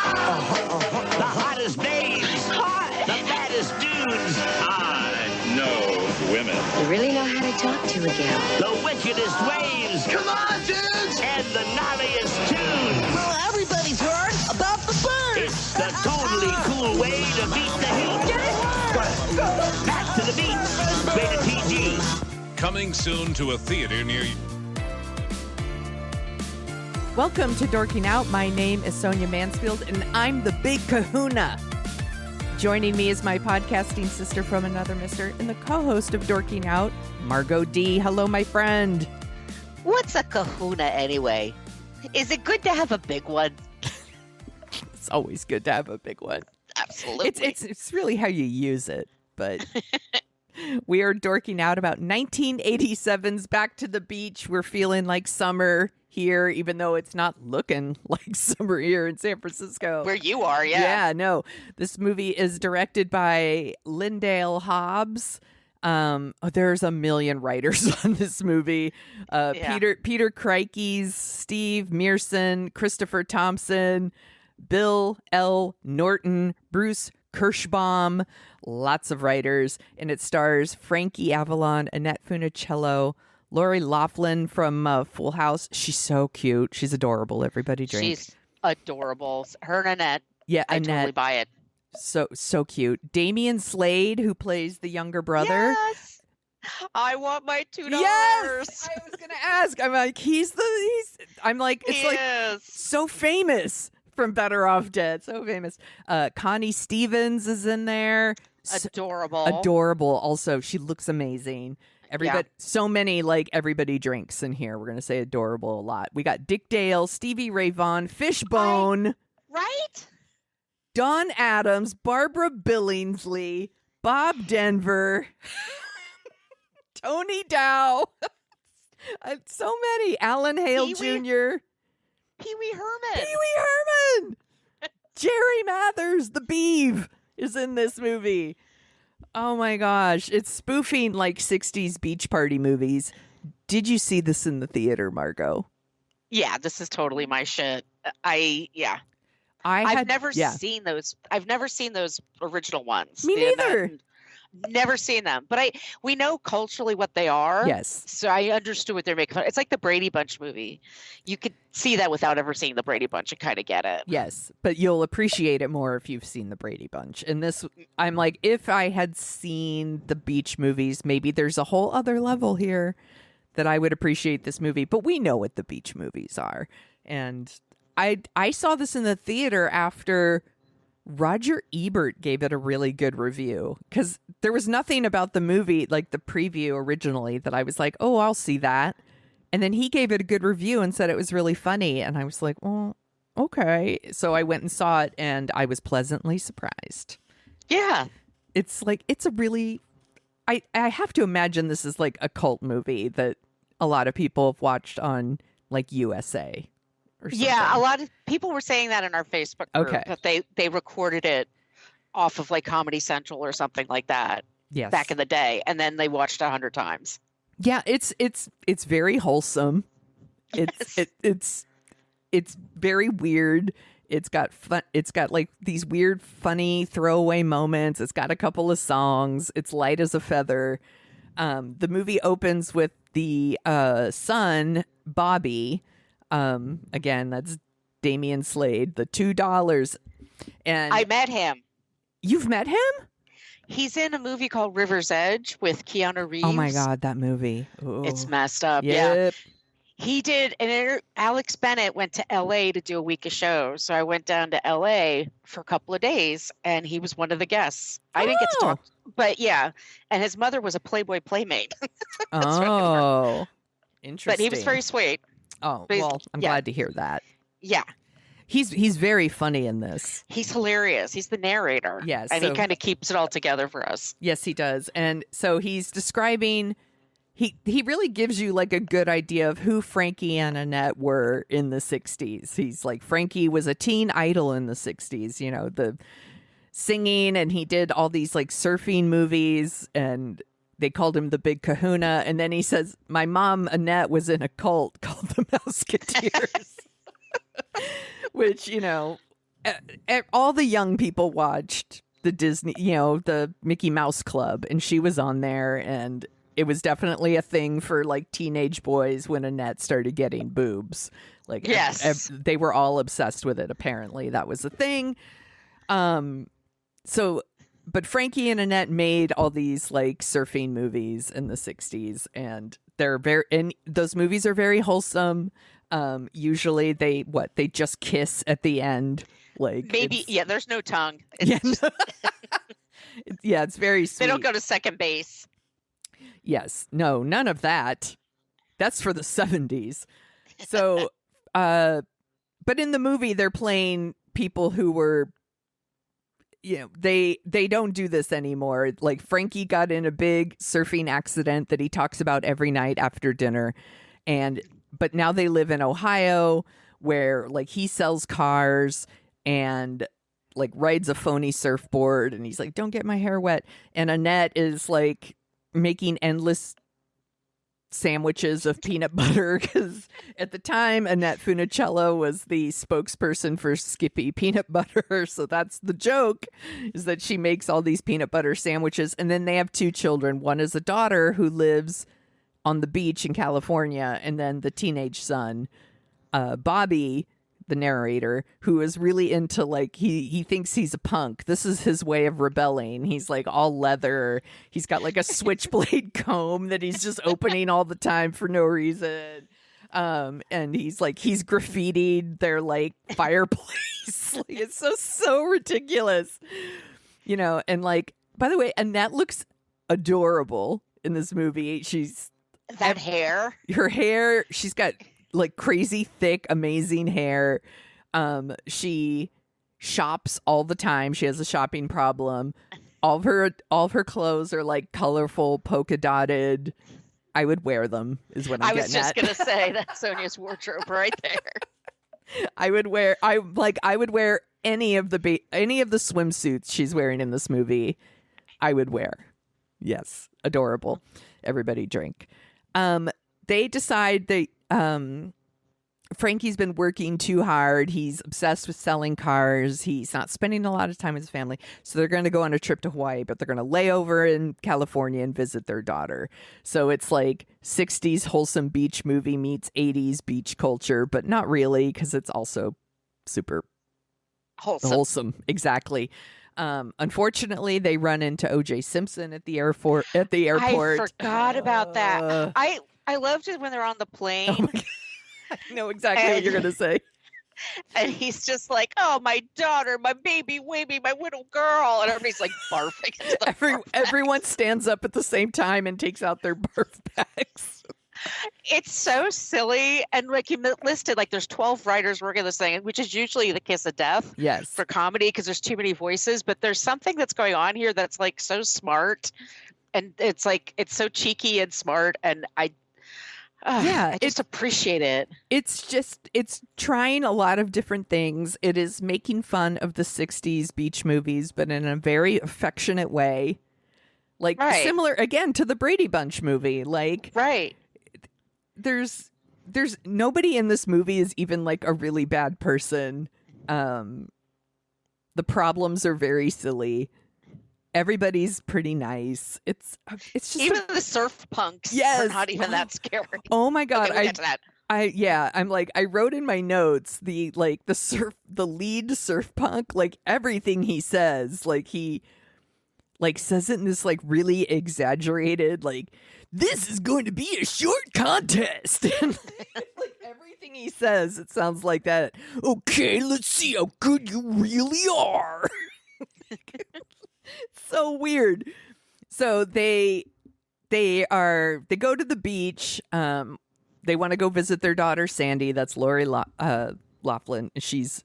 The hottest babes. The baddest dudes. No women. You really know how to talk to a gal. The wickedest waves. Come on, dudes! And the gnarliest tunes. Well, everybody's heard about the bird. It's the totally cool way to beat the heat. Back to the beat. Rated PG. Coming soon to a theater near you. Welcome to Dorking Out. My name is Sonia Mansfield, and I'm the big kahuna. Joining me is my podcasting sister from another mister and the co-host of Dorking Out, Margot D. Hello, my friend. What's a kahuna anyway? Is it good to have a big one? It's always good to have a big one. Absolutely. It's really how you use it, but we are dorking out about 1987's Back to the Beach. We're feeling like summer here, even though it's not looking like summer here in San Francisco. Where you are, yeah. Yeah, no. This movie is directed by Lindale Hobbs. There's a million writers on this movie. Peter Kreikes, Steve Mearson, Christopher Thompson, Bill L. Norton, Bruce Kirschbaum, lots of writers. And it stars Frankie, Avalon, Annette Funicello, Lori Loughlin from Full House. She's so cute. She's adorable. Everybody drink. She's adorable. Her and Annette. Yeah, I Annette. totally buy it. So cute. Demian Slade, who plays the younger brother. Yes. I want my $2. Yes, I was gonna ask. I'm like, it's like is. so famous from Better Off Dead. So famous. Connie Stevens is in there. Adorable. Adorable. Also, she looks amazing. Everybody, so many like everybody drinks in here. We're gonna say adorable a lot. We got Dick Dale, Stevie Ray Vaughan, Fishbone, Right? Don Adams, Barbara Billingsley, Bob Denver, Tony Dow. So many. Alan Hale Jr. Pee Wee Herman. Jerry Mathers, the Beeve, is in this movie. Oh my gosh. It's spoofing like 60s beach party movies. Did you see this in the theater, Margot? Yeah, this is totally my shit. I've never seen those. I've never seen those original ones. Me neither. Never seen them, but we know culturally what they are. Yes. So I understood what they're making fun of. It's like the Brady Bunch movie. You could see that without ever seeing the Brady Bunch and kind of get it. Yes, but you'll appreciate it more if you've seen the Brady Bunch. And this, I'm like, if I had seen the beach movies, maybe there's a whole other level here that I would appreciate this movie. But we know what the beach movies are. And I saw this in the theater after Roger Ebert gave it a really good review, because there was nothing about the movie, like the preview originally, that I was like, oh, I'll see that. And then he gave it a good review and said it was really funny. And I was like, well, okay. So I went and saw it and I was pleasantly surprised. Yeah. It's like, it's a really, I have to imagine this is like a cult movie that a lot of people have watched on like USA. Yeah, a lot of people were saying that in our Facebook group, that they recorded it off of like Comedy Central or something like that. Yes. Back in the day, and then they watched 100 times. Yeah, it's very wholesome. It's very weird. It's got fun. It's got like these weird, funny throwaway moments. It's got a couple of songs. It's light as a feather. The movie opens with the son, Bobby. Again, that's Demian Slade, the $2. And I met him. You've met him? He's in a movie called River's Edge with Keanu Reeves. Oh my God, that movie. Ooh. It's messed up. Yep. Yeah. He did, and Alex Bennett went to LA to do a week of shows. So I went down to LA for a couple of days, and he was one of the guests. I didn't get to talk, but yeah. And his mother was a Playboy Playmate. Oh, interesting. But he was very sweet. Oh, well, I'm glad to hear that. Yeah. He's very funny in this. He's hilarious. He's the narrator. Yes. And he kind of keeps it all together for us. Yes, he does. And so he's describing, he really gives you like a good idea of who Frankie and Annette were in the 60s. He's like, Frankie was a teen idol in the 60s, you know, the singing, and he did all these like surfing movies, and they called him the Big Kahuna. And then he says, my mom, Annette, was in a cult called the Mouseketeers. Which, you know, all the young people watched the Disney, the Mickey Mouse Club, and she was on there, and it was definitely a thing for like teenage boys when Annette started getting boobs. Like, Yes. they were all obsessed with it. Apparently, that was a thing. But Frankie and Annette made all these like surfing movies in the 60s, and those movies are very wholesome. Usually they just kiss at the end. Like Maybe, there's no tongue. Yeah, yeah, it's very sweet. They don't go to second base. Yes. No, none of that. That's for the 70s. So, but in the movie, they're playing people who were, they don't do this anymore. Like Frankie got in a big surfing accident that he talks about every night after dinner. But now they live in Ohio where like he sells cars and like rides a phony surfboard. And he's like, don't get my hair wet. And Annette is like making endless sandwiches of peanut butter because at the time Annette Funicello was the spokesperson for Skippy peanut butter, so that's the joke, is that she makes all these peanut butter sandwiches. And then they have 2 children. One is a daughter who lives on the beach in California, and then the teenage son, Bobby, the narrator, who is really into like he thinks he's a punk. This is his way of rebelling. He's like all leather. He's got like a switchblade comb that he's just opening all the time for no reason. And he's graffitied their like fireplace. Like it's so ridiculous. And like, by the way, Annette looks adorable in this movie. That hair. Her hair, she's got like crazy thick, amazing hair. She shops all the time. She has a shopping problem. All of her clothes are like colorful, polka dotted. I would wear them, is what I'm getting at. I was just gonna say that's Sonia's wardrobe right there. I would wear any of the swimsuits she's wearing in this movie. I would wear. Yes, adorable. Everybody drink. They decide Frankie's been working too hard. He's obsessed with selling cars. He's not spending a lot of time with his family. So they're going to go on a trip to Hawaii, but they're going to lay over in California and visit their daughter. So it's like 60s wholesome beach movie meets 80s beach culture, but not really, because it's also super wholesome. Exactly. Unfortunately, they run into O.J. Simpson at the airport. I forgot about that. I loved it when they're on the plane. Oh my God. I know exactly what you're going to say. And he's just like, oh, my daughter, my baby, my little girl. And everybody's like barfing. Everyone stands up at the same time and takes out their barf bags. It's so silly. And like you listed, like there's 12 writers working on this thing, which is usually the kiss of death for comedy because there's too many voices. But there's something that's going on here that's like so smart. And it's like, it's so cheeky and smart. And I just appreciate it. It's trying a lot of different things. It is making fun of the 60s beach movies, but in a very affectionate way. Like similar again to the Brady Bunch movie. Like there's nobody in this movie is even like a really bad person. The problems are very silly. Everybody's pretty nice. It's just even the surf punks are not even that scary. Oh my God. Okay, we'll get to that. I'm like, I wrote in my notes the lead surf punk, like everything he says, like he like says it in this like really exaggerated, like, this is going to be a short contest. And like everything he says, it sounds like that. Okay, let's see how good you really are. So weird. So they go to the beach. They want to go visit their daughter Sandy. That's Lori Loughlin. She's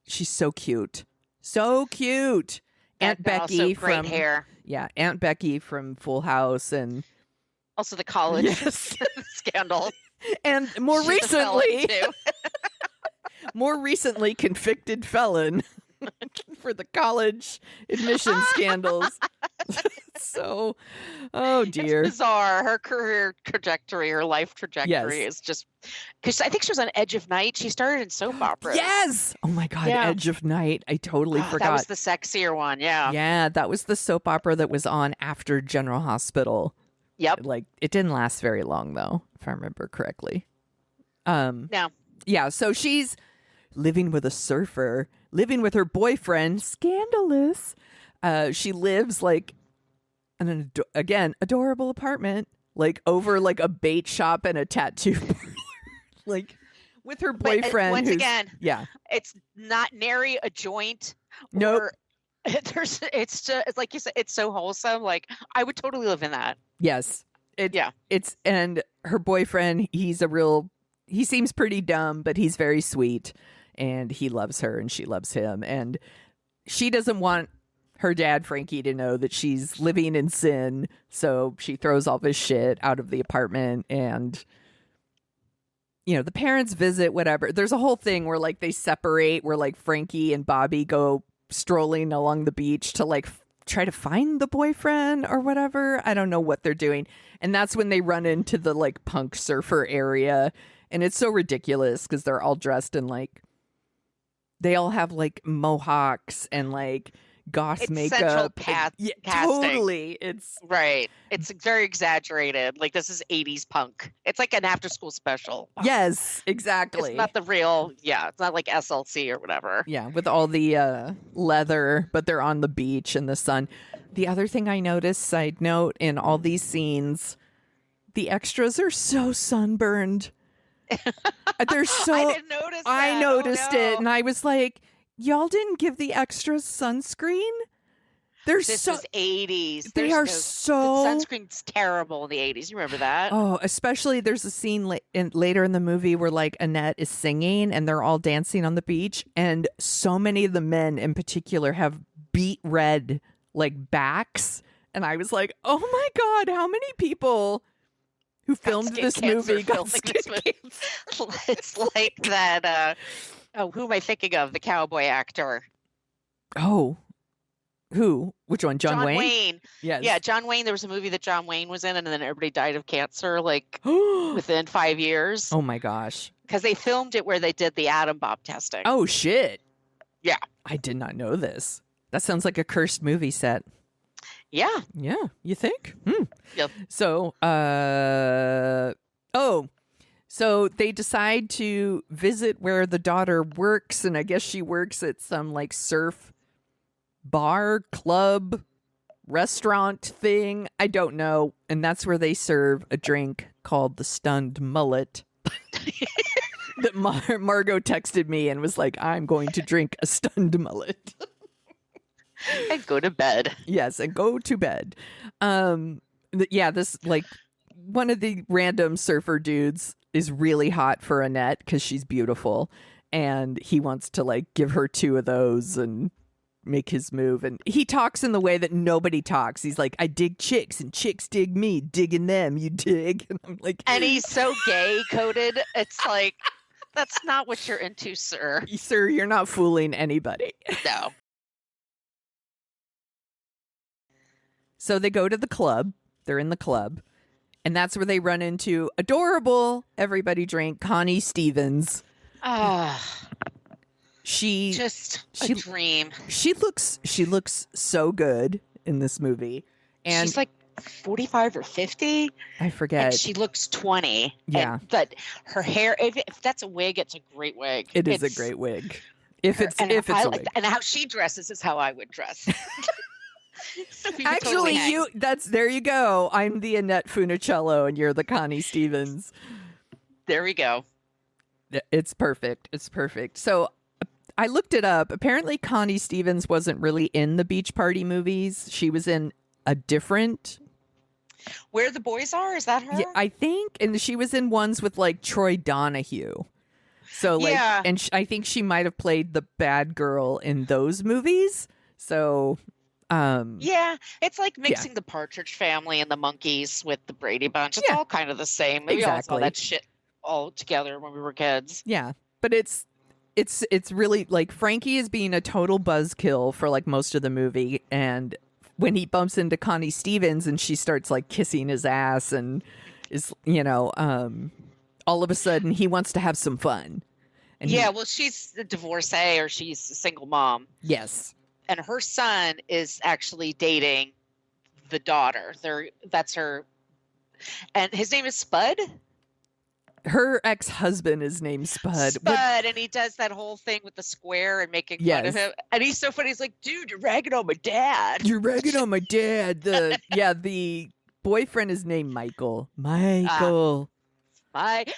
so cute, so cute. Aunt Becky from hair. Yeah, Aunt Becky from Full House, and also the college scandal. And more recently, convicted felon for the college admission scandals. So, oh dear. It's bizarre. Her career trajectory, her life trajectory is just because I think she was on Edge of Night. She started in soap operas. Yes. Oh my God. Yeah. Edge of Night. I totally forgot. That was the sexier one. Yeah. Yeah. That was the soap opera that was on after General Hospital. Yep. Like it didn't last very long though, if I remember correctly. No. Yeah. So she's living with a surfer, living with her boyfriend. Scandalous. She lives like an adorable apartment, like over like a bait shop and a tattoo parlor, like with her boyfriend. Once again, yeah, it's not nary a joint. Nope. It's just like you said, it's so wholesome. Like I would totally live in that. Yes. And her boyfriend, he seems pretty dumb, but he's very sweet and he loves her and she loves him. And she doesn't want her dad, Frankie, to know that she's living in sin. So she throws all this shit out of the apartment and, you know, the parents visit, whatever. There's a whole thing where like they separate, where like Frankie and Bobby go strolling along the beach to like try to find the boyfriend or whatever. I don't know what they're doing. And that's when they run into the like punk surfer area. And it's so ridiculous because they're all dressed in like, they all have like mohawks and like goth makeup. Central Yeah, casting. totally. It's right. It's very exaggerated. Like this is 80s punk. It's like an after school special. yes, exactly. It's not the real, it's not like SLC or whatever. Yeah, with all the leather, but they're on the beach in the sun. The other thing I noticed, side note, in all these scenes, the extras are so sunburned. They're so. I didn't notice that. I noticed Oh, no. it, and I was like, "Y'all didn't give the extras sunscreen." They're This so. is 80s. They There's are the so. sunscreen's terrible in the 80s. You remember that? Oh, especially there's a scene later in the movie where like Annette is singing and they're all dancing on the beach, and so many of the men in particular have beet red like backs, and I was like, oh my God, how many people who filmed this movie got skin cancer? It's like that. Who am I thinking of? The cowboy actor. Oh, who? Which one? John Wayne? Yes. Yeah, John Wayne. There was a movie that John Wayne was in, and then everybody died of cancer like within 5 years. Oh my gosh. Because they filmed it where they did the atom bomb testing. Oh shit. Yeah. I did not know this. That sounds like a cursed movie set. Yeah. Yeah, you think? Yep. So, so they decide to visit where the daughter works, and I guess she works at some like surf bar, club, restaurant thing. I don't know. And that's where they serve a drink called the Stunned Mullet. That Margot texted me and was like, I'm going to drink a Stunned Mullet. And go to bed. Yes, and go to bed. This like one of the random surfer dudes is really hot for Annette because she's beautiful, and he wants to like give her two of those and make his move. And he talks in the way that nobody talks. He's like, I dig chicks and chicks dig me, digging them, you dig. And I'm like, And he's so gay coded. It's like, that's not what you're into, sir. sir, you're not fooling anybody. No. So they go to the club. They're in the club. And that's where they run into adorable, everybody drink, Connie Stevens. She a dream. She looks so good in this movie. And she's like 45 or 50. I forget. And she looks 20. Yeah. But her hair, if that's a wig, it's a great wig. It is a great wig. If it's a wig. And how she dresses is how I would dress. So Actually, there you go. I'm the Annette Funicello and you're the Connie Stevens. There we go. It's perfect. It's perfect. So I looked it up. Apparently Connie Stevens wasn't really in the Beach Party movies. She was in a different Where the Boys Are, is that her? Yeah, I think, and she was in ones with like Troy Donahue. So like, yeah. And I think she might have played the bad girl in those movies. So, yeah, it's like mixing the Partridge Family and the Monkees with the Brady Bunch. It's all kind of the same. Maybe all saw that shit all together when we were kids. Yeah, but it's really like Frankie is being a total buzzkill for like most of the movie, and when he bumps into Connie Stevens and she starts like kissing his ass and is, all of a sudden he wants to have some fun. And well, she's a divorcee or she's a single mom. Yes. And her son is actually dating the daughter. That's her. And his name is Spud. Her ex-husband is named Spud. And he does that whole thing with the square and making fun of him. And he's so funny. He's like, dude, you're ragging on my dad. You're ragging on my dad. The boyfriend is named Michael. Michael.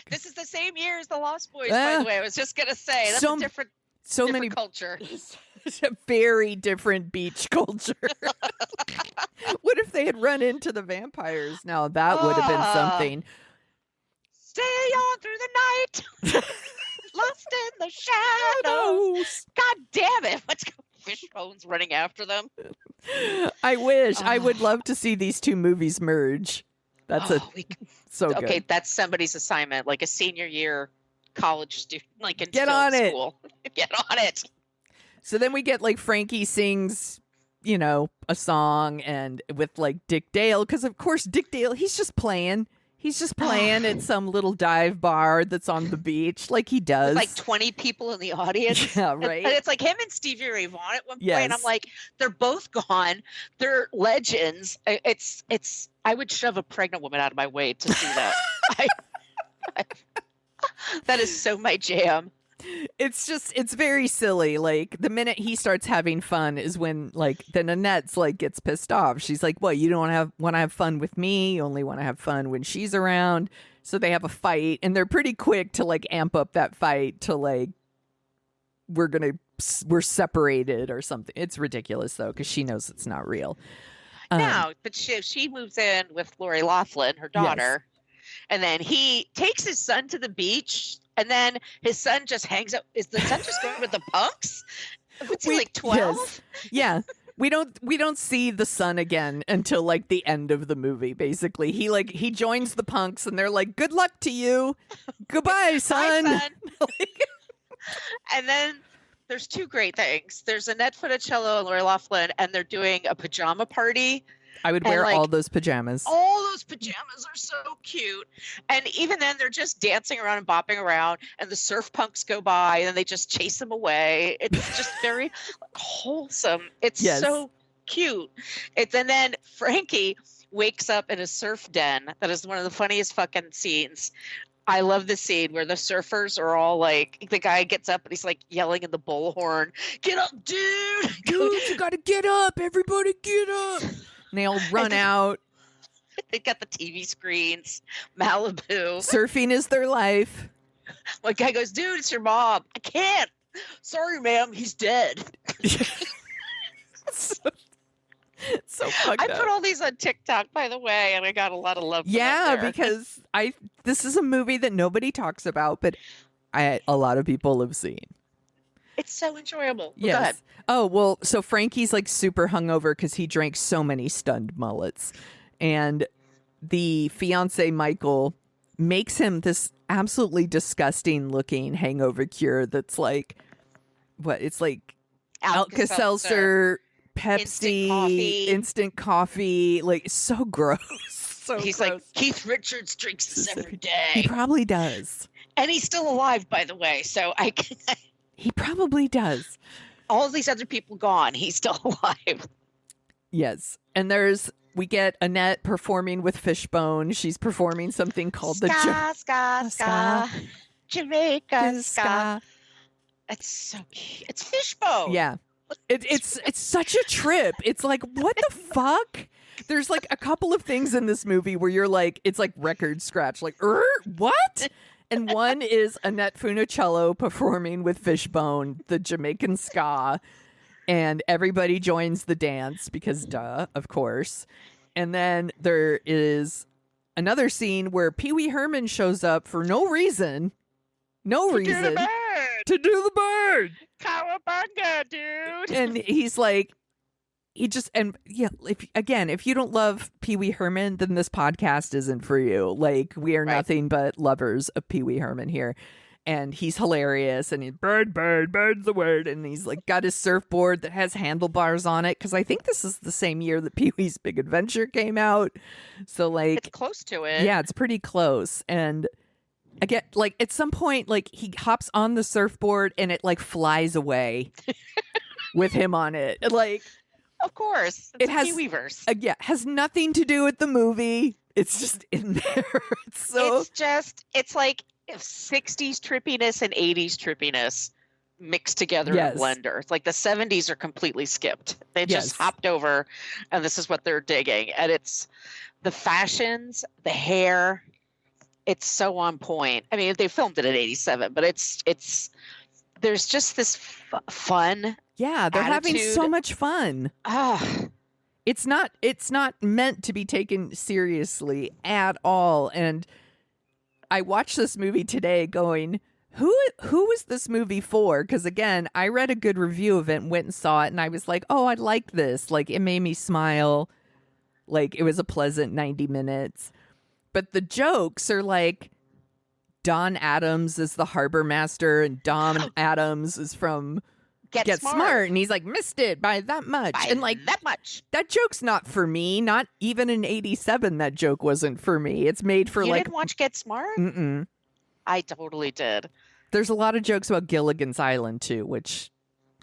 This is the same year as the Lost Boys, by the way. I was just going to say. That's a different many culture. It's a very different beach culture. What if they had run into the vampires? Now, that would have been something. Stay on through the night. Lost in the shadows. God damn it. What's Fishbone's running after them? I wish. I would love to see these two movies merge. That's so good. Okay, that's somebody's assignment, like a senior year college student, like in Get film on school. Get on it. So then we get like Frankie sings, a song and with like Dick Dale, because of course Dick Dale, he's just playing. He's just playing at some little dive bar that's on the beach, like he does. With like 20 people in the audience. Yeah, right. And it's like him and Stevie Ray Vaughan at one point. And I'm like, they're both gone. They're legends. I would shove a pregnant woman out of my way to see that. That is so my jam. It's very silly. Like the minute he starts having fun is when then Annette's like gets pissed off. She's like, "Well, you don't want to have fun with me. You only want to have fun when she's around." So they have a fight, and they're pretty quick to like amp up that fight to like we're separated or something. It's ridiculous though because she knows it's not real. No, but she moves in with Lori Loughlin, her daughter, and then he takes his son to the beach. And then his son just hangs out. Is the son just going with the punks? What's he, like 12? Yes. Yeah. We don't see the son again until like the end of the movie, basically. He joins the punks and they're like, "Good luck to you. Goodbye, son." Bye, son. And then there's two great things. There's Annette Funicello and Lori Loughlin, and they're doing a pajama party. I would wear all those pajamas. All those pajamas are so cute. And even then, they're just dancing around and bopping around, and the surf punks go by, and then they just chase them away. It's just very wholesome. It's so cute. And then Frankie wakes up in a surf den. That is one of the funniest fucking scenes. I love the scene where the surfers are all like, the guy gets up and he's like yelling in the bullhorn, "Get up, dude! Dude, you gotta get up! Everybody get up!" And they all run out. They got the TV screens, Malibu. Surfing is their life. One guy goes, "Dude, it's your mom." "I can't. Sorry, ma'am. He's dead." So fucked up. I put all these on TikTok, by the way, and I got a lot of love. Yeah, because this is a movie that nobody talks about, but a lot of people have seen. It's so enjoyable. Yes. Go ahead. Oh, well, so Frankie's like super hungover because he drank so many stunned mullets. And the fiance, Michael, makes him this absolutely disgusting looking hangover cure that's like, what? It's like Alka-Seltzer, Pepsi, instant coffee. Like, so gross. He's gross. like, Keith Richards drinks this every day. He probably does. And he's still alive, by the way. So He probably does. All these other people gone. He's still alive. Yes. And we get Annette performing with Fishbone. She's performing something called ska, Jamaica ska. It's so cute. It's Fishbone. Yeah. It's such a trip. It's like, what the fuck? There's like a couple of things in this movie where you're like, it's like record scratch. Like, what? And one is Annette Funicello performing with Fishbone, the Jamaican ska. And everybody joins the dance because duh, of course. And then there is another scene where Pee Wee Herman shows up for no reason. To do the bird. Cowabunga, dude. And he's like, if you don't love Pee Wee Herman, then this podcast isn't for you. Like, we are nothing but lovers of Pee Wee Herman here. And he's hilarious, and bird's the word, and he's like got his surfboard that has handlebars on it, because I think this is the same year that Pee-wee's Big Adventure came out. So like It's close to it. yeah, it's pretty close. And again, like at some point, like he hops on the surfboard and it like flies away with him on it. Like, Of course. It has- Pee-weeverse. yeah, has nothing to do with the movie. It's just in there. It's like 60s trippiness and 80s trippiness mixed together in Yes. a blender. It's like the 70s are completely skipped. They just Yes. hopped over, and this is what they're digging. And it's the fashions, the hair. It's so on point. I mean, they filmed it in 87, but it's there's just this fun. Yeah, they're having so attitude. much fun. It's not meant to be taken seriously at all. And I watched this movie today going, who was this movie for? Because again, I read a good review of it and went and saw it, and I was like, oh, I like this. Like, it made me smile. Like, it was a pleasant 90 minutes. But the jokes are like, Don Adams is the harbor master, and Don Adams is from Get Smart. And he's like, missed it by that much. By and like, that much. that joke's not for me. Not even in 87, that joke wasn't for me. It's made for You like, didn't watch Get Smart? mm-mm. I totally did. There's a lot of jokes about Gilligan's Island too, which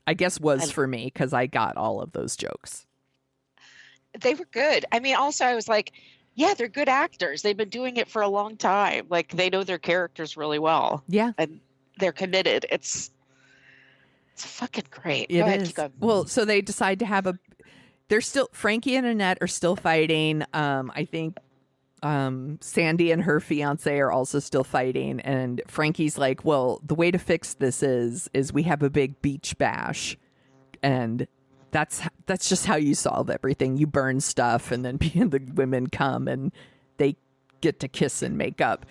I guess was for me because I got all of those jokes. They were good. I mean, also I was like, yeah, they're good actors. They've been doing it for a long time. Like, they know their characters really well. Yeah. And they're committed. It's fucking great. It Go ahead, is. keep going. Well, so they decide to have Frankie and Annette are still fighting. I think Sandy and her fiance are also still fighting. And Frankie's like, well, the way to fix this is we have a big beach bash. And that's just how you solve everything. You burn stuff, and then the women come and they get to kiss and make up.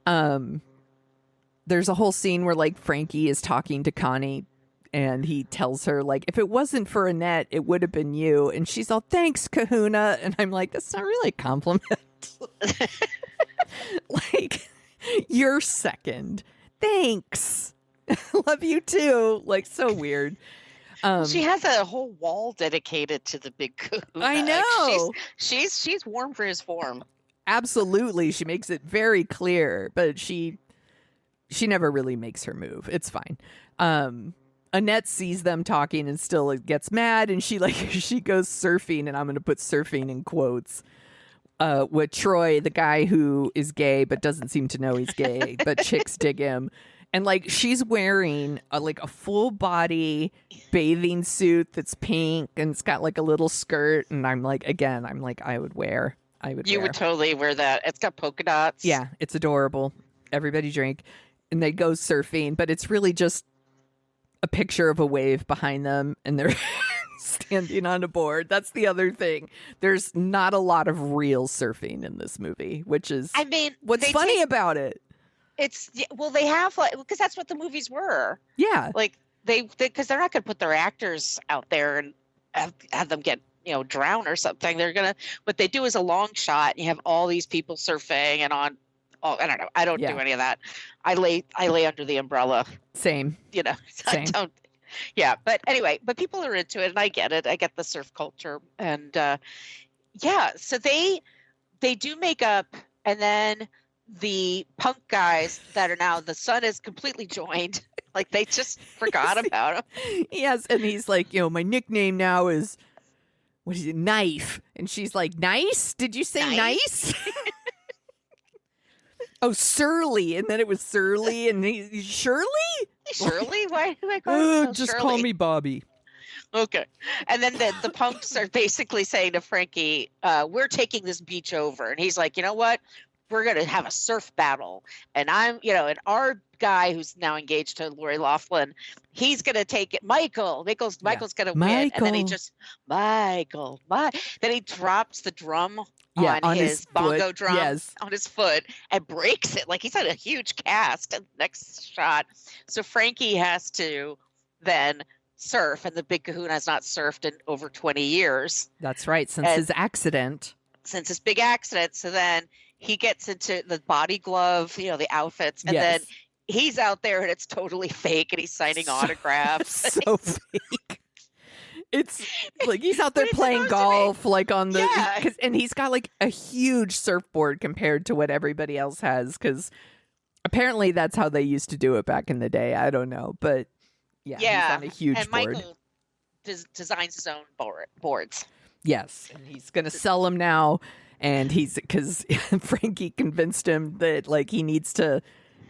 There's a whole scene where like Frankie is talking to Connie, and he tells her like, if it wasn't for Annette, it would have been you. And she's all, thanks, Kahuna. And I'm like, that's not really a compliment. Like, you're second. Thanks. Love you too. Like, so weird. She has a whole wall dedicated to the big kahuna. I know. Like, she's warm for his form. Absolutely. She makes it very clear, but she never really makes her move. It's fine. Annette sees them talking and still gets mad, and she goes surfing, and I'm going to put surfing in quotes, with Troy, the guy who is gay but doesn't seem to know he's gay, but chicks dig him. And like, she's wearing a full body bathing suit that's pink, and it's got like a little skirt. And I'm like, I would wear. You would totally wear that. It's got polka dots. Yeah, it's adorable. Everybody drink. And they go surfing, but it's really just a picture of a wave behind them, and they're standing on a board. That's the other thing. There's not a lot of real surfing in this movie, which is, I mean, what's funny about it. They have, like, because that's what the movies were. Yeah. Like, because they're not going to put their actors out there and have them get, drown or something. What they do is a long shot, and you have all these people surfing and on. Oh, I don't know. I don't do any of that. I lay under the umbrella. Same. Same. I don't. Yeah, but anyway, people are into it, and I get it. I get the surf culture, and so they do make up, and then the punk guys that are now, the son is completely joined. Like, they just forgot about him. Yes, and he's like, my nickname now is, what is it, Knife? And she's like, nice? Did you say nice? Oh, Surly. And then it was Surly, and Shirley? Shirley? Why do I call him just Shirley? call me Bobby. Okay. And then the punks are basically saying to Frankie, we're taking this beach over. And he's like, you know what? We're going to have a surf battle. And and our guy who's now engaged to Lori Loughlin, he's going to take it. Michael's going to win. And then he just, then he drops the drum on his bongo drum on his foot and breaks it. Like, he's had a huge cast. And next shot. So Frankie has to then surf, and the big kahuna has not surfed in over 20 years. That's right. Since his accident. Since his big accident. So then he gets into the body glove, the outfits, and then he's out there and it's totally fake and he's signing autographs. So fake. It's like he's out there But it's playing supposed to be. golf, like on the, Yeah. and he's got like a huge surfboard compared to what everybody else has, because apparently that's how they used to do it back in the day. I don't know, but yeah, Yeah. he's on a huge And board. Michael designs his own boards. Yes, and he's gonna sell them now, and because Frankie convinced him that like he needs to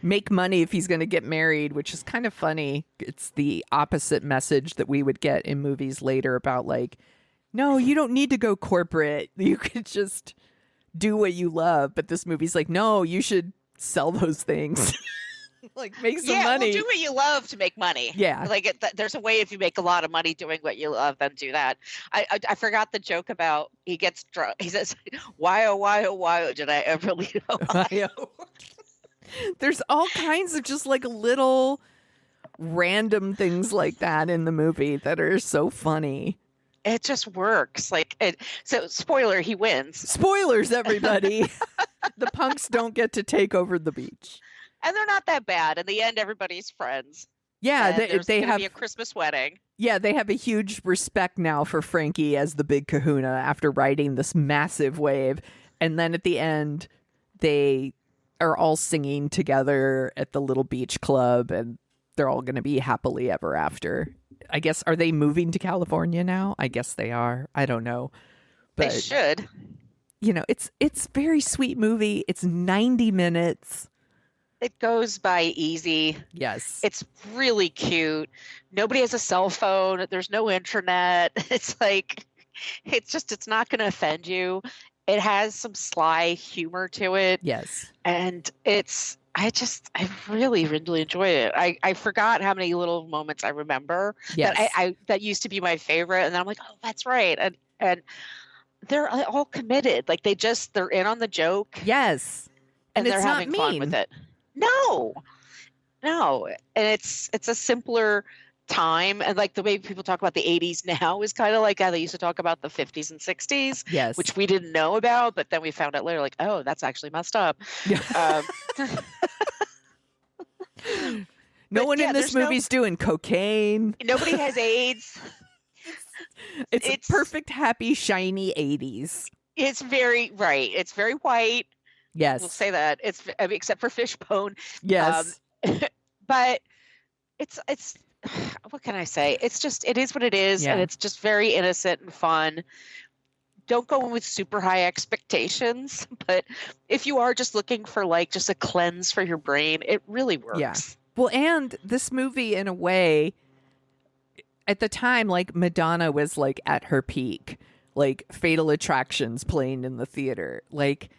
make money if he's going to get married, which is kind of funny. It's the opposite message that we would get in movies later about like, no, you don't need to go corporate. You could just do what you love. But this movie's like, no, you should sell those things. Like make some money. Well, do what you love to make money. Yeah. Like there's a way if you make a lot of money doing what you love, then do that. I forgot the joke about he gets drunk. He says, why oh did I ever leave Ohio? There's all kinds of just like little random things like that in the movie that are so funny. It just works. So spoiler, he wins. Spoilers, everybody. The punks don't get to take over the beach. And they're not that bad. In the end, everybody's friends. Yeah, And there's they gonna have be a Christmas wedding. Yeah, they have a huge respect now for Frankie as the big kahuna after riding this massive wave. And then at the end, they are all singing together at the little beach club, and they're all going to be happily ever after. I guess, are they moving to California now? I guess they are. I don't know. But, They should. you know, it's a very sweet movie. It's 90 minutes. It goes by easy. Yes. It's really cute. Nobody has a cell phone. There's no internet. It's like, it's not going to offend you. It has some sly humor to it. Yes. And I really, really enjoy it. I forgot how many little moments I remember Yes. that used to be my favorite. And then I'm like, oh, that's right. And they're all committed. Like they're in on the joke. Yes. And And they're it's not having fun mean. with it. No. And it's a simpler time, and like the way people talk about the 80s now is kind of like how they used to talk about the 50s and 60s, Yes. which we didn't know about, but then we found out later, like, oh, that's actually messed up. No but one yeah, in this there's no- movie's doing cocaine. Nobody has AIDS. It's It's- perfect, happy, shiny 80s. It's very right. It's very white. Yes. We'll say that. Except for Fishbone. Yes. But it's what can I say? It is what it is, Yeah. and it's just very innocent and fun. Don't go in with super high expectations, but if you are just looking for like just a cleanse for your brain, it really works. Yeah. Well, and this movie, in a way, at the time, like Madonna was like at her peak, like Fatal Attractions playing in the theater. Like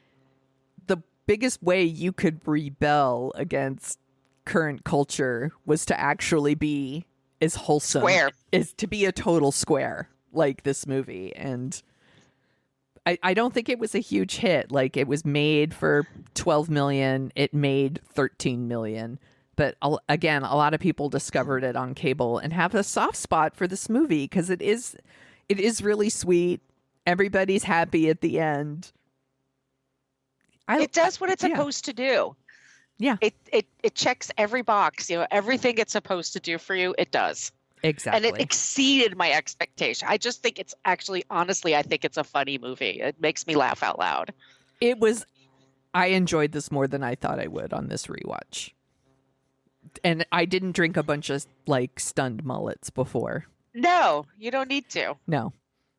the biggest way you could rebel against current culture was to actually be as wholesome, Square. is to be a total square like this movie. And I don't think it was a huge hit. Like it was made for 12 million. It made 13 million. But again, a lot of people discovered it on cable and have a soft spot for this movie because it is really sweet. Everybody's happy at the end. It does what it's yeah. supposed to do. Yeah. It checks every box. Everything it's supposed to do for you, it does. Exactly. And it exceeded my expectation. I just think it's actually, honestly, I think it's a funny movie. It makes me laugh out loud. I enjoyed this more than I thought I would on this rewatch. And I didn't drink a bunch of like stunned mullets before. No, you don't need to. No.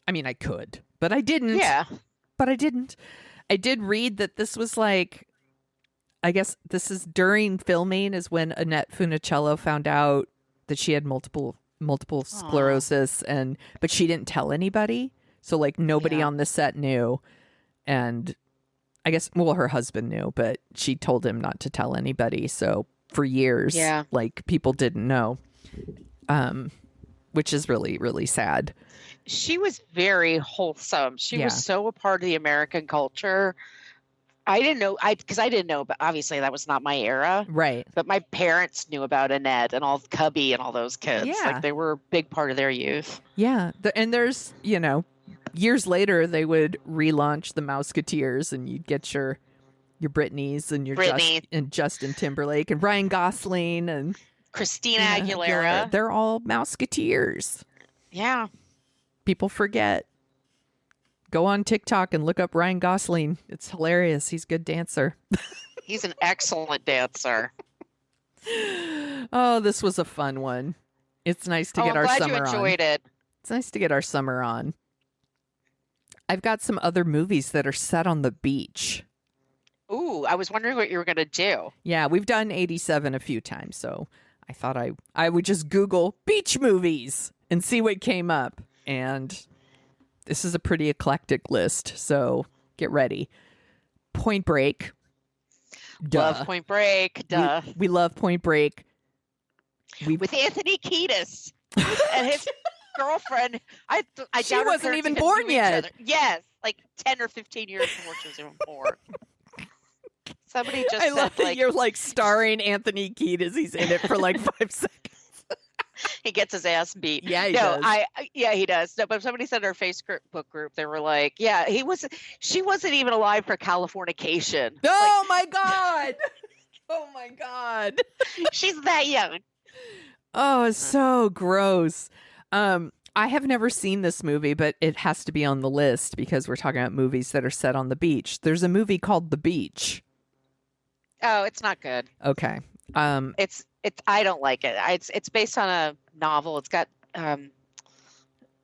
I mean, I could, but I didn't. Yeah. But I didn't. I did read that this was like, I guess this is during filming is when Annette Funicello found out that she had multiple sclerosis, but she didn't tell anybody. So like nobody Yeah. on the set knew. And I guess, well, her husband knew, but she told him not to tell anybody. So for years, Yeah. like people didn't know, which is really, really sad. She was very wholesome. She Yeah. was so a part of the American culture. I didn't know, because I didn't know, but obviously that was not my era. Right. But my parents knew about Annette and all Cubby and all those kids. Yeah. Like they were a big part of their youth. Yeah. And there's, years later, they would relaunch the Mouseketeers and you'd get your your Britneys and your Britney. and Justin Timberlake and Ryan Gosling and Christina Aguilera. They're all Mouseketeers. Yeah. People forget. Go on TikTok and look up Ryan Gosling. It's hilarious. He's a good dancer. He's an excellent dancer. Oh, this was a fun one. It's nice to get I'm our glad summer you enjoyed on. it. It's nice to get our summer on. I've got some other movies that are set on the beach. Ooh, I was wondering what you were going to do. Yeah, we've done 87 a few times, so I thought I would just Google beach movies and see what came up. And this is a pretty eclectic list, so get ready. Point Break. Duh. Love Point Break. Duh. We love Point Break. With Anthony Kiedis and his girlfriend. I She doubt her wasn't parents even even born knew each yet. other. Yes, like 10 or 15 years before she was even born. Somebody just I said, love that like, you're like starring Anthony Kiedis. He's in it for like 5 seconds. he gets his ass beat. Yeah, he does. Yeah, he does. No, but somebody said in our Facebook group, they were like, yeah, she wasn't even alive for Californication. Oh my God. Oh my God. She's that young. Oh, it's so gross. I have never seen this movie, but it has to be on the list because we're talking about movies that are set on the beach. There's a movie called The Beach. Oh, it's not good. Okay. It's I don't like it. It's based on a novel. It's got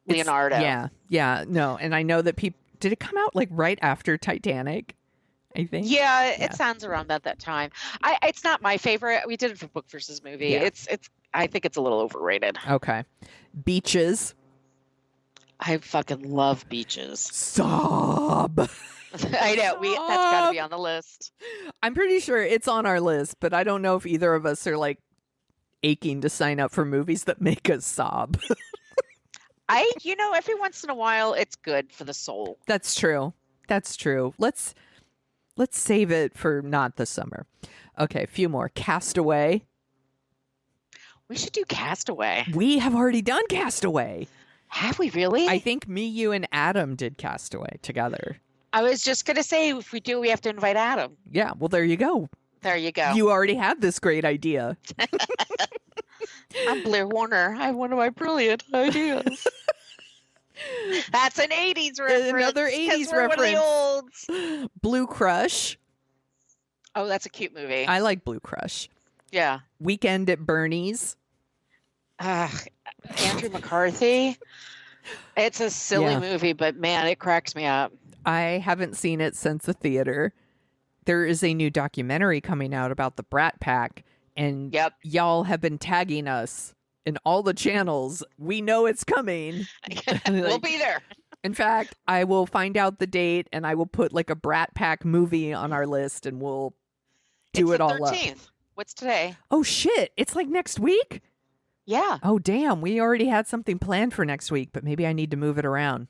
Leonardo. Yeah, no. And I know that did it come out like right after Titanic? I think. Yeah, it sounds around about that time. It's not my favorite. We did it for Book versus Movie. Yeah. It's I think it's a little overrated. Okay. Beaches. I fucking love beaches. Sob. I know. That's got to be on the list. I'm pretty sure it's on our list, but I don't know if either of us are like aching to sign up for movies that make us sob. Every once in a while, it's good for the soul. That's true. That's true. Let's save it for not the summer. Okay, a few more. Castaway. We should do Castaway. We have already done Castaway. Have we really? I think me, you, and Adam did Castaway together. I was just going to say, if we do, we have to invite Adam. Yeah, well, there you go. There you go. You already had this great idea. I'm Blair Warner. I have one of my brilliant ideas. That's an 80s reference. Another 80s we're reference. One of the olds. Blue Crush. Oh, that's a cute movie. I like Blue Crush. Yeah. Weekend at Bernie's. Andrew McCarthy. It's a silly movie, but man, it cracks me up. I haven't seen it since the theater. There is a new documentary coming out about the Brat Pack, and y'all have been tagging us in all the channels. We know it's coming. We'll be there. In fact, I will find out the date, and I will put like a Brat Pack movie on our list, and we'll do it all 13th. Up. What's today? Oh, shit. It's like next week? Yeah. Oh, damn. We already had something planned for next week, but maybe I need to move it around.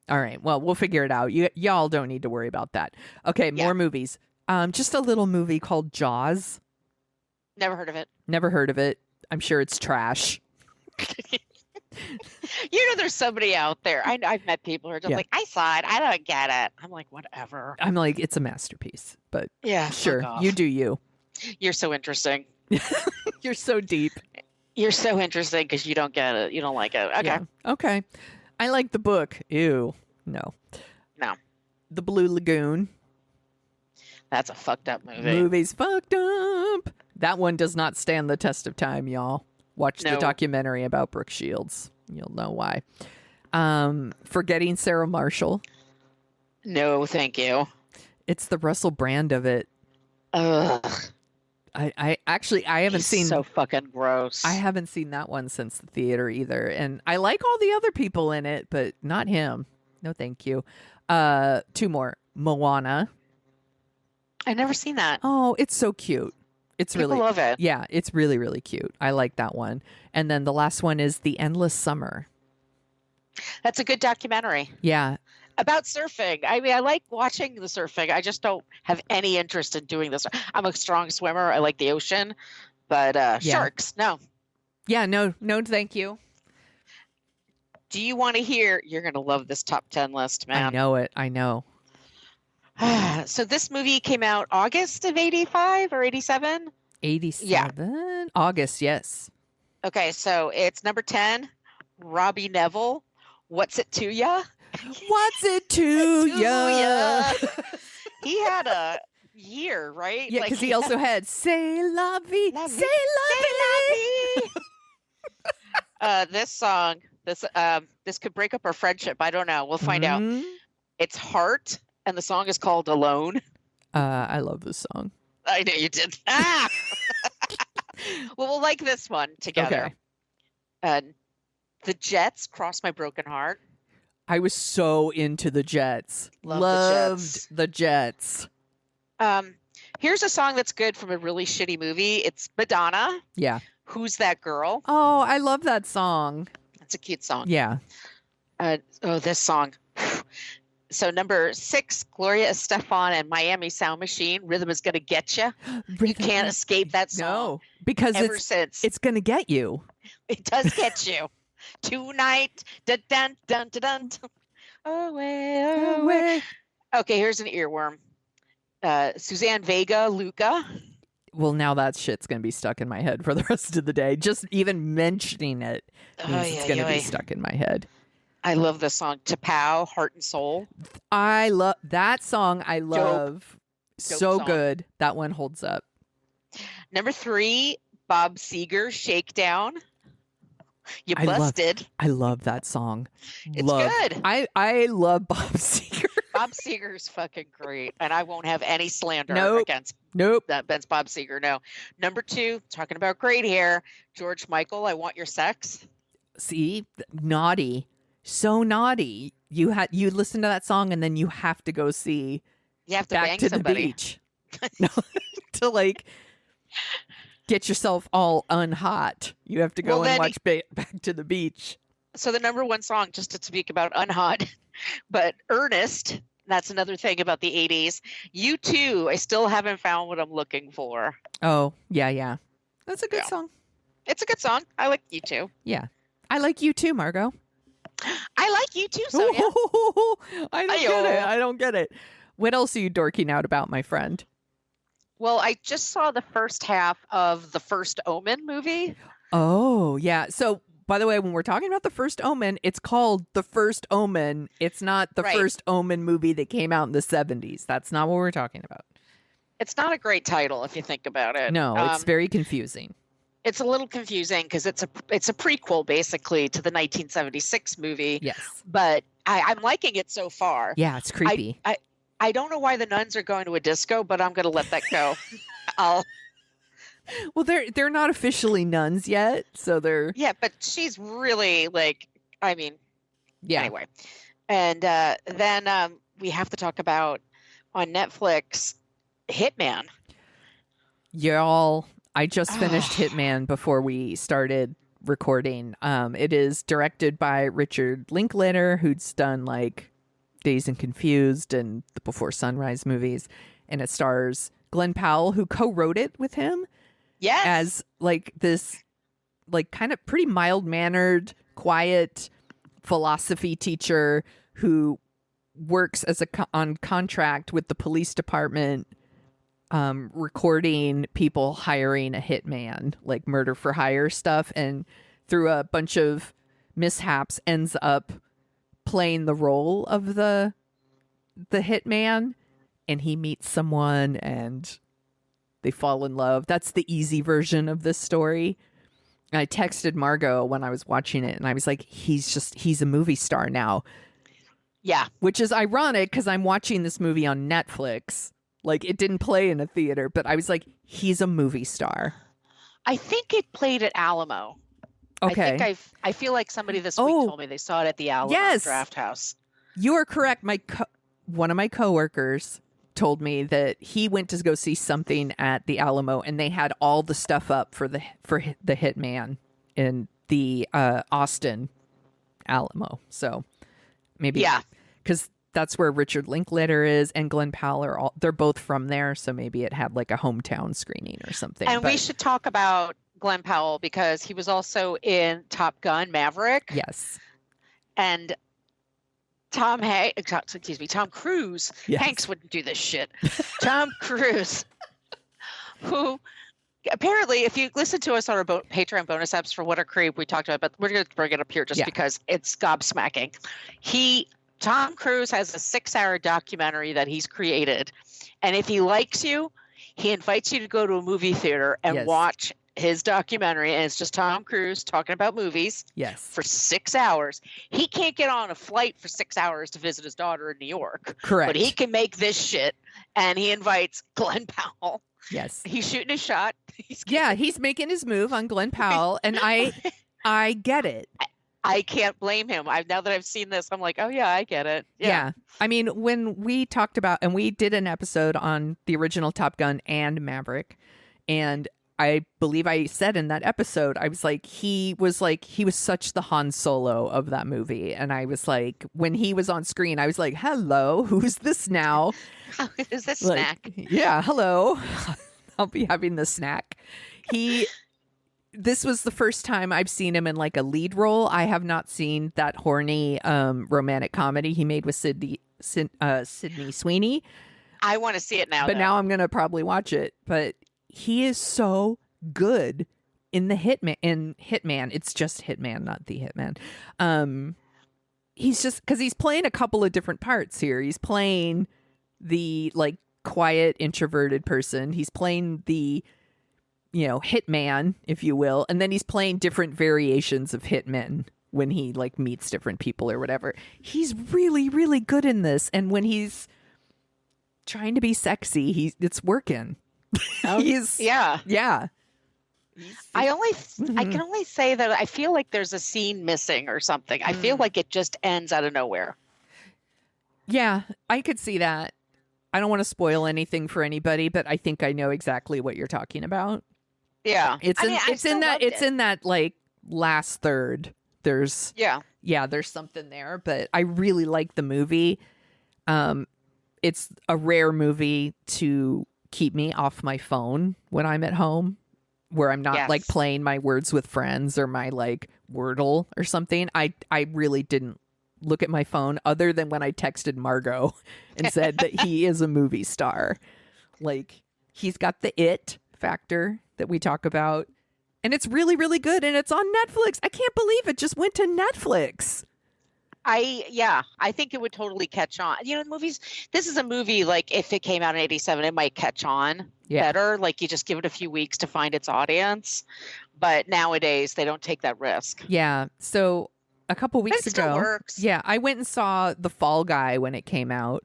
All right. Well, we'll figure it out. Y'all don't need to worry about that. Okay. More movies. Just a little movie called Jaws. Never heard of it. Never heard of it. I'm sure it's trash. There's somebody out there. I've met people who are just like, I saw it. I don't get it. I'm like, whatever. I'm like, it's a masterpiece. But yeah, sure. You do you. You're so interesting. You're so deep. You're so interesting because you don't get it. You don't like it. Okay. Yeah. Okay. I like the book. Ew. No. The Blue Lagoon. That's a fucked up movie. Movie's fucked up. That one does not stand the test of time, y'all. Watch the documentary about Brooke Shields. You'll know why. Forgetting Sarah Marshall. No, thank you. It's the Russell Brand of it. Ugh. I haven't seen. So fucking gross. I haven't seen that one since the theater either, and I like all the other people in it, but not him. No, thank you. Two more. Moana. I've never seen that. Oh, it's so cute. It's People really love it. Yeah, it's really, really cute. I like that one. And then the last one is The Endless Summer. That's a good documentary. Yeah. About surfing. I mean, I like watching the surfing. I just don't have any interest in doing this. I'm a strong swimmer. I like the ocean, but sharks, no. Yeah, no, thank you. Do you want to hear? You're going to love this top 10 list, man. I know it. I know. So this movie came out August of 85 or 87? 87? August, yes. Okay, so it's number 10, Robbie Neville. What's it to ya? What's it to ya? He had a year, right? Yeah, because he also had "C'est la vie, La vie, c'est la vie." This song, this could break up our friendship. I don't know. We'll find out. Mhm. It's Heart, and the song is called Alone. I love this song. I know you did. Ah! Well, we'll like this one together. Okay. The Jets, Cross My Broken Heart. I was so into the Jets. Loved the Jets. Here's a song that's good from a really shitty movie. It's Madonna. Yeah. Who's That Girl? Oh, I love that song. It's a cute song. Yeah. This song. So number 6, Gloria Estefan and Miami Sound Machine. Rhythm is Gonna Get You. You can't escape that song. No, because it's going to get you. It does get you. Tonight. Dun, dun, dun, dun, dun. Away, away. Okay, here's an earworm. Suzanne Vega, Luca. Well, now that shit's going to be stuck in my head for the rest of the day. Just even mentioning it means it's going to be stuck in my head. I love this song. Tapow, Heart and Soul. I love that song. I love. Dope So song. good. That one holds up. Number 3, Bob Seger, Shakedown. You I love- busted. I love that song. It's Love. good. I love Bob Seger. Bob Seger's fucking great, and I won't have any slander Nope. against Nope. Bob Seger. No. Number 2, talking about great hair, George Michael, I Want Your Sex. See, naughty, so naughty. You listen to that song and then you have to go see You have to Back bang to somebody. the Beach No, to like get yourself all unhot. You have to go Well, and then- watch Back to the Beach. So the number 1 song, just to speak about unhot, but Ernest. That's another thing about the 80s. U2, I still haven't found what I'm looking for. Oh yeah, that's a good Yeah. song. It's a good song. I like U2. Yeah, I like you too, Margot. I like U2, Sonia. I don't Ayo. get it. I don't get it. What else are you dorking out about, my friend? Well, I just saw the first half of the first Omen movie. Oh, yeah. So, by the way, when we're talking about the first Omen, it's called The First Omen. It's not the Right. first Omen movie that came out in the 70s. That's not what we're talking about. It's not a great title if you think about it. No, it's very confusing. It's a little confusing because it's a prequel basically to the 1976 movie. Yes. But I'm liking it so far. Yeah, it's creepy. I don't know why the nuns are going to a disco, but I'm going to let that go. Well, they're not officially nuns yet, so they're Yeah, but she's really yeah. anyway. And then we have to talk about on Netflix, Hitman. Y'all, I just finished Hitman before we started recording. It is directed by Richard Linklater, who's done like Dazed and Confused and the Before Sunrise movies, and it stars Glenn Powell, who co-wrote it with him. Yes. As like this like kind of pretty mild-mannered, quiet philosophy teacher who works as on contract with the police department, recording people hiring a hitman, like murder for hire stuff, and through a bunch of mishaps ends up playing the role of the hitman, and he meets someone and they fall in love. That's the easy version of this story. I texted Margot when I was watching it, and I was like, he's a movie star now. Yeah. Which is ironic because I'm watching this movie on Netflix. Like, it didn't play in a theater, but I was like, he's a movie star. I think it played at Alamo. Okay. I feel like somebody this week told me they saw it at the Alamo Yes. Draft House. You are correct. One of my coworkers told me that he went to go see something at the Alamo, and they had all the stuff up for the hitman in the Austin Alamo. So maybe because that's where Richard Linklater is and Glenn Powell they're both from there, so maybe it had like a hometown screening or something. And we should talk about Glenn Powell because he was also in Top Gun Maverick. Yes. And Tom Cruise. Yes. Hanks wouldn't do this shit. Tom Cruise, who apparently, if you listen to us on our Patreon bonus apps for What a Creep, we talked about, but we're going to bring it up here just because it's gobsmacking. Tom Cruise has a 6-hour documentary that he's created, and if he likes you, he invites you to go to a movie theater and watch his documentary, and it's just Tom Cruise talking about movies for 6 hours. He can't get on a flight for 6 hours to visit his daughter in New York. Correct. But he can make this shit, and he invites Glenn Powell. Yes. He's shooting his shot. He's making his move on Glenn Powell, and I get it. I can't blame him. Now that I've seen this, I'm like, oh yeah, I get it. Yeah. I mean, when we talked about, and we did an episode on the original Top Gun and Maverick, and I believe I said in that episode, I was like, he was such the Han Solo of that movie. And I was like, when he was on screen, I was like, hello, who's this now? Is this snack? Yeah, hello. I'll be having the snack. This was the first time I've seen him in like a lead role. I have not seen that horny romantic comedy he made with Sydney Sweeney. I want to see it now. But now I'm going to probably watch it. But he is so good in the Hitman. It's just Hitman, not the Hitman. He's just, because he's playing a couple of different parts here. He's playing the like quiet, introverted person. He's playing the, hitman, if you will. And then he's playing different variations of hitmen when he like meets different people or whatever. He's really, really good in this. And when he's trying to be sexy, it's working. Yeah. I can only say that I feel like there's a scene missing or something. I feel like it just ends out of nowhere. Yeah, I could see that. I don't want to spoil anything for anybody, but I think I know exactly what you're talking about. Yeah. It's in that like last third. There's something there, but I really like the movie. It's a rare movie to keep me off my phone when I'm at home, where I'm not like playing my Words with Friends or my like Wordle or something. I really didn't look at my phone other than when I texted Margot and said that he is a movie star. Like, he's got the it factor that we talk about, and it's really, really good, and it's on Netflix. I can't believe it just went to Netflix. I think it would totally catch on. Movies, this is a movie, like, if it came out in 87, it might catch on better. Like, you just give it a few weeks to find its audience. But nowadays, they don't take that risk. Yeah. So a couple weeks ago, still works. Yeah, I went and saw The Fall Guy when it came out,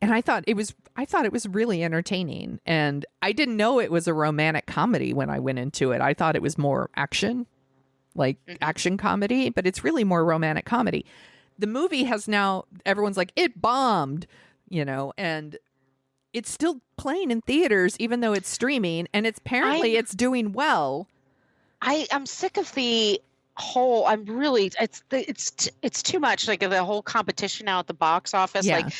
and I thought it was really entertaining. And I didn't know it was a romantic comedy when I went into it. I thought it was more action, like action comedy, but it's really more romantic comedy. The movie has now, everyone's like, it bombed, and it's still playing in theaters, even though it's streaming, and it's doing well. I'm sick of the whole, it's too much, like the whole competition now at the box office. Yeah. Like,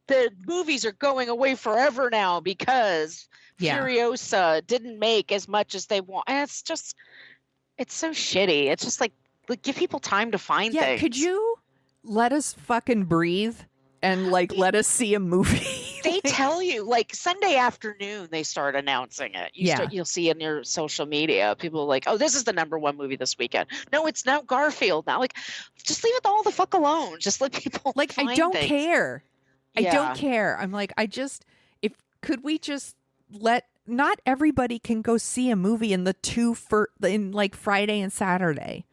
the movies are going away forever now because Furiosa didn't make as much as they want. And it's so shitty. It's just like give people time to find things. Yeah, could you let us fucking breathe and like let us see a movie? They tell you like Sunday afternoon they start announcing it. You'll see in your social media people are like, oh, this is the #1 movie this weekend. No, it's now Garfield. Now, like, just leave it all the fuck alone. Just let people like find I don't things. care. I don't care. I'm like, could we just not everybody can go see a movie in in like Friday and Saturday.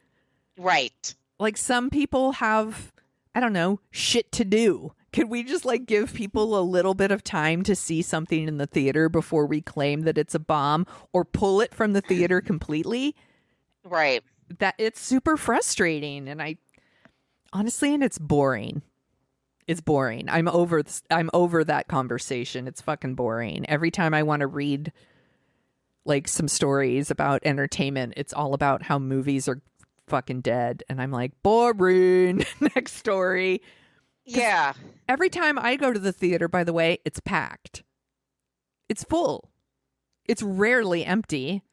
Right. Like some people have, I don't know, shit to do. Could we just like give people a little bit of time to see something in the theater before we claim that it's a bomb or pull it from the theater completely? Right. That it's super frustrating, and it's boring. It's boring. I'm over that conversation. It's fucking boring. Every time I want to read like some stories about entertainment, it's all about how movies are fucking dead. And I'm like, boring. Next story. Yeah. Every time I go to the theater, by the way, it's packed. It's full. It's rarely empty.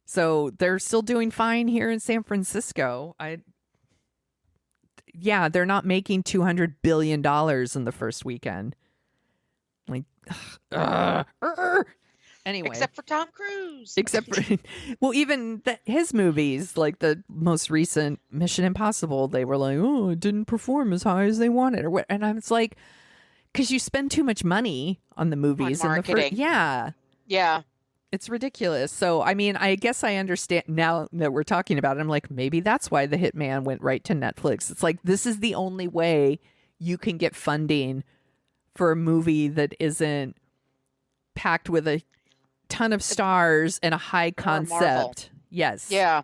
So they're still doing fine here in San Francisco. yeah, they're not making $200 billion in the first weekend. Like, anyway. Except for Tom Cruise. Except for, well, even his movies, like the most recent Mission Impossible, they were like, oh, it didn't perform as high as they wanted. Or what? And I was like, because you spend too much money on the movies. On marketing. Yeah. Yeah. It's ridiculous. So, I mean, I guess I understand now that we're talking about it. I'm like, maybe that's why The Hitman went right to Netflix. It's like, this is the only way you can get funding for a movie that isn't packed with a ton of stars and a high concept. Yes. Yeah.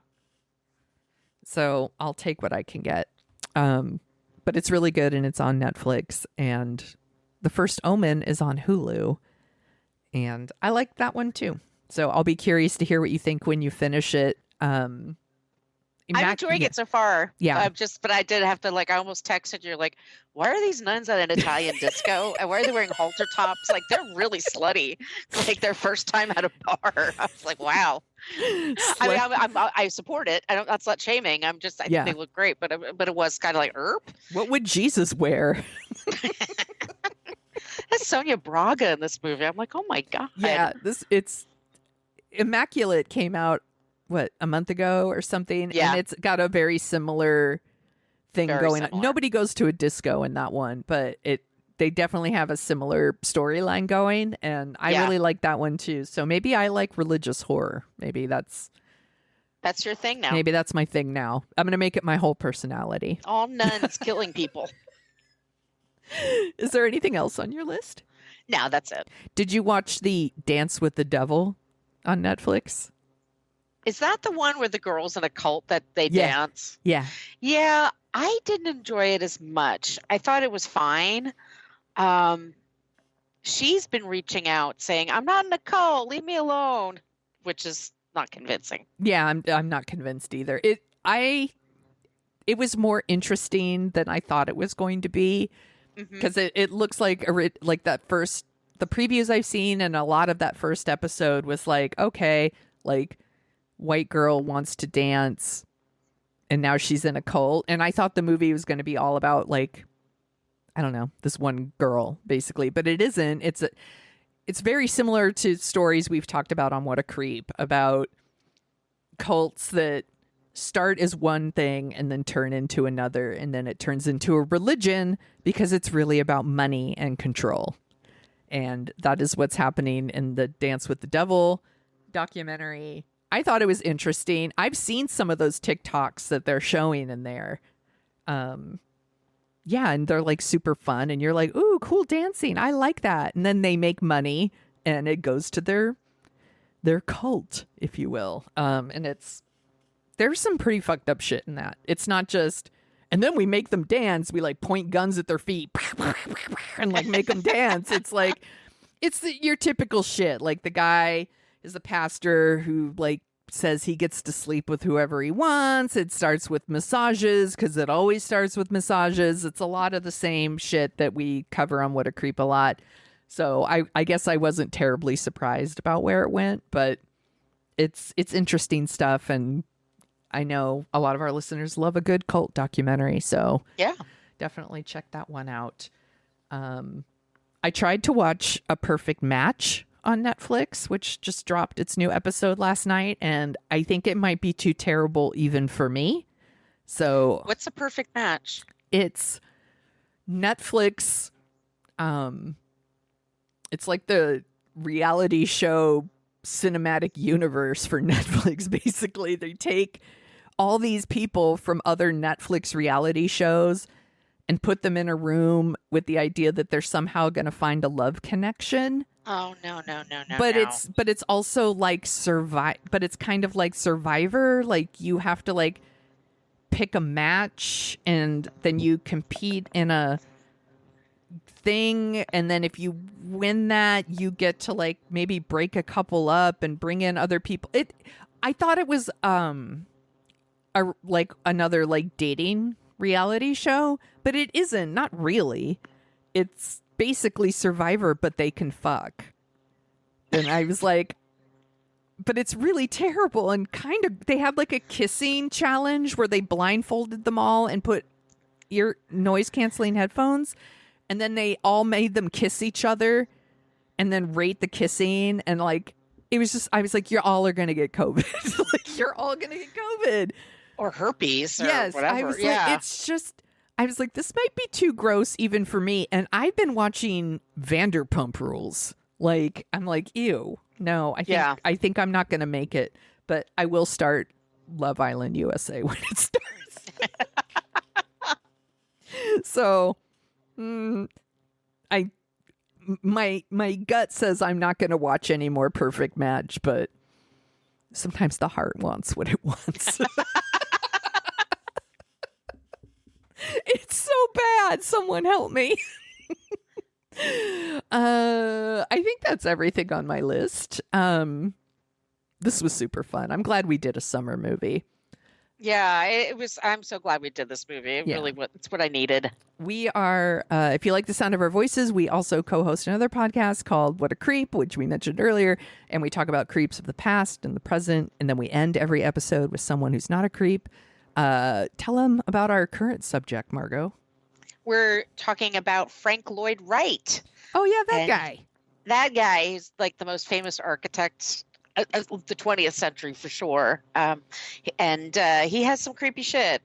So I'll take what I can get. But it's really good and it's on Netflix. And the first Omen is on Hulu. And I like that one too. So I'll be curious to hear what you think when you finish it. I'm enjoying it so far. Yeah. But I did have to, like, I almost texted you, like, why are these nuns at an Italian disco? And why are they wearing halter tops? Like, they're really slutty. It's like their first time at a bar. I was like, wow. I mean, I support it. That's not shaming. I think they look great, but it was kind of like, what would Jesus wear? That's Sonia Braga in this movie. I'm like, oh my God. Yeah, it's Immaculate came out a month ago or something, and it's got a very similar thing going on. Nobody goes to a disco in that one, but they definitely have a similar storyline going, and I really like that one too. So maybe I like religious horror. Maybe that's your thing now. Maybe that's my thing now. I'm gonna make it my whole personality. All nuns killing people. Is there anything else on your list? No, that's it. Did you watch the Dance with the Devil on Netflix? Is that the one where the girls in a cult that they dance? Yeah. Yeah, I didn't enjoy it as much. I thought it was fine. She's been reaching out saying, I'm not in a cult, leave me alone, which is not convincing. Yeah, I'm not convinced either. It was more interesting than I thought it was going to be, because it looks like the previews I've seen, and a lot of that first episode was like, okay, like white girl wants to dance and now she's in a cult. And I thought the movie was going to be all about, like, I don't know, this one girl basically, but it isn't. It's very similar to stories we've talked about on What a Creep, about cults that start as one thing and then turn into another, and then it turns into a religion because it's really about money and control. And that is what's happening in the Dance with the Devil documentary. I thought it was interesting. I've seen some of those TikToks that they're showing in there. Yeah, and they're like super fun, and you're like, ooh, cool dancing. I like that. And then they make money and it goes to their cult, if you will. And there's some pretty fucked up shit in that. It's not just, and then we make them dance. We like point guns at their feet and like make them dance. It's like, your typical shit. Like, the guy is a pastor who like says he gets to sleep with whoever he wants. It starts with massages, because it always starts with massages. It's a lot of the same shit that we cover on What a Creep a lot. So I guess I wasn't terribly surprised about where it went, but it's interesting stuff. And I know a lot of our listeners love a good cult documentary. So yeah, definitely check that one out. I tried to watch A Perfect Match on Netflix, which just dropped its new episode last night, and I think it might be too terrible even for me. So what's A Perfect Match? It's Netflix. It's like the reality show cinematic universe for Netflix. Basically, they take all these people from other Netflix reality shows and put them in a room with the idea that they're somehow going to find a love connection. Oh, no. But it's also like but it's kind of like Survivor. Like, you have to like pick a match, and then you compete in a thing, and then if you win that, you get to like maybe break a couple up and bring in other people. I thought it was like another like dating reality show, but it isn't. Not really. It's basically Survivor, but they can fuck. And I was like, but it's really terrible. And kind of, they had like a kissing challenge where they blindfolded them all and put noise canceling headphones, and then they all made them kiss each other and then rate the kissing, and like it was just, I was like, you're all are gonna get COVID. Like, you're all gonna get COVID or herpes or yes, whatever. I was like, it's just, I was like, this might be too gross even for me. And I've been watching Vanderpump Rules. Like, I'm like, ew, no, I think I'm not gonna make it, but I will start Love Island USA when it starts. So, my gut says I'm not going to watch any more Perfect Match, but sometimes the heart wants what it wants. It's so bad. Someone help me. I think that's everything on my list. This was super fun. I'm glad we did a summer movie. Yeah, it was. I'm so glad we did this movie. It's what I needed. We are, if you like the sound of our voices, we also co-host another podcast called What a Creep, which we mentioned earlier. And we talk about creeps of the past and the present. And then we end every episode with someone who's not a creep. Tell them about our current subject, Margot. We're talking about Frank Lloyd Wright. Oh, yeah, that guy. That guy is like the most famous architect of the 20th century for sure. And he has some creepy shit.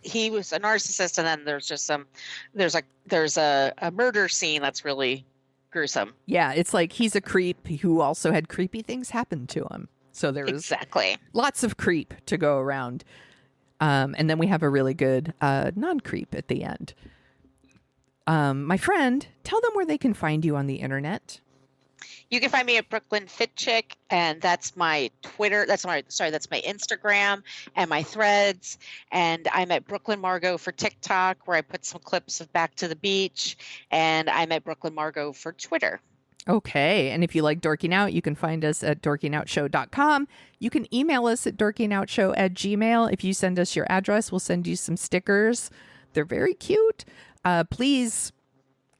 He was a narcissist, and then there's a murder scene that's really gruesome. Yeah, it's like he's a creep who also had creepy things happen to him. So there's exactly lots of creep to go around. And then we have a really good non-creep at the end. My friend, tell them where they can find you on the internet. You can find me at Brooklyn Fit Chick, and that's my Twitter. That's my Instagram and my Threads. And I'm at Brooklyn Margot for TikTok, where I put some clips of Back to the Beach. And I'm at Brooklyn Margot for Twitter. Okay. And if you like dorking out, you can find us at dorkingoutshow.com. You can email us at dorkingoutshow@gmail. If you send us your address, we'll send you some stickers. They're very cute. Please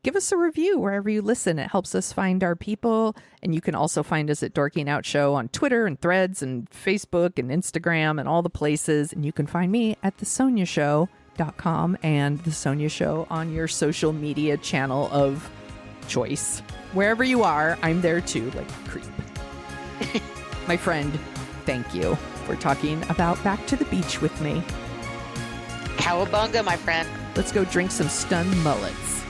give us a review wherever you listen. It helps us find our people. And you can also find us at Dorking Out Show on Twitter and Threads and Facebook and Instagram and all the places. And you can find me at thesoniashow.com and The Sonia Show on your social media channel of choice. Wherever you are, I'm there too, like a creep. My friend, thank you for talking about Back to the Beach with me. Cowabunga, my friend. Let's go drink some stunned mullets.